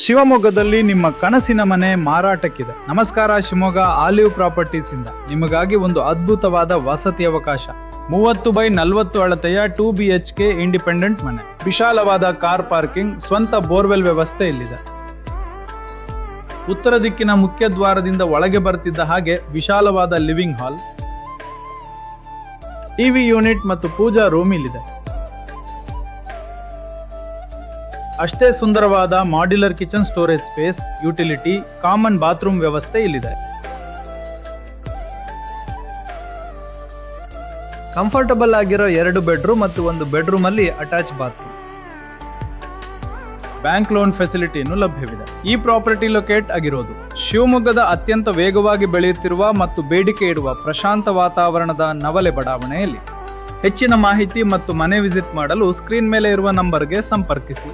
ಶಿವಮೊಗ್ಗದಲ್ಲಿ ನಿಮ್ಮ ಕನಸಿನ ಮನೆ ಮಾರಾಟಕ್ಕಿದೆ. ನಮಸ್ಕಾರ, ಶಿವಮೊಗ್ಗ ಆಲಿವ್ ಪ್ರಾಪರ್ಟೀಸ್ ಇಂದ ನಿಮಗಾಗಿ ಒಂದು ಅದ್ಭುತವಾದ ವಸತಿ ಅವಕಾಶ. 30x40 ಅಳತೆಯ 2 BHK ಇಂಡಿಪೆಂಡೆಂಟ್ ಮನೆ, ವಿಶಾಲವಾದ ಕಾರ್ ಪಾರ್ಕಿಂಗ್, ಸ್ವಂತ ಬೋರ್ವೆಲ್ ವ್ಯವಸ್ಥೆ ಇಲ್ಲಿದೆ. ಉತ್ತರ ದಿಕ್ಕಿನ ಮುಖ್ಯ ದ್ವಾರದಿಂದ ಒಳಗೆ ಬರ್ತಿದ್ದ ಹಾಗೆ ವಿಶಾಲವಾದ ಲಿವಿಂಗ್ ಹಾಲ್, ಟಿವಿ ಯೂನಿಟ್ ಮತ್ತು ಪೂಜಾ ರೂಮ್ ಇಲ್ಲಿದೆ. ಅಷ್ಟೇ ಸುಂದರವಾದ modular kitchen, storage space, utility, common bathroom ವ್ಯವಸ್ಥೆ ಇಲ್ಲಿದೆ. ಕಂಫರ್ಟಬಲ್ ಆಗಿರೋ 2 ಬೆಡ್ರೂಮ್ ಮತ್ತು 1 ಬೆಡ್ರೂಮ್ ಅಲ್ಲಿ ಅಟ್ಯಾಚ್ ಬಾತ್ರೂಮ್. ಬ್ಯಾಂಕ್ ಲೋನ್ ಫೆಸಿಲಿಟಿಯನ್ನು ಲಭ್ಯವಿದೆ. ಈ ಪ್ರಾಪರ್ಟಿ ಲೊಕೇಟ್ ಆಗಿರೋದು ಶಿವಮೊಗ್ಗದ ಅತ್ಯಂತ ವೇಗವಾಗಿ ಬೆಳೆಯುತ್ತಿರುವ ಮತ್ತು ಬೇಡಿಕೆ ಇರುವ ಪ್ರಶಾಂತ ವಾತಾವರಣದ ನವಲೆ ಬಡಾವಣೆಯಲ್ಲಿ. ಹೆಚ್ಚಿನ ಮಾಹಿತಿ ಮತ್ತು ಮನೆ ವಿಸಿಟ್ ಮಾಡಲು ಸ್ಕ್ರೀನ್ ಮೇಲೆ ಇರುವ ನಂಬರ್ಗೆ ಸಂಪರ್ಕಿಸಿ.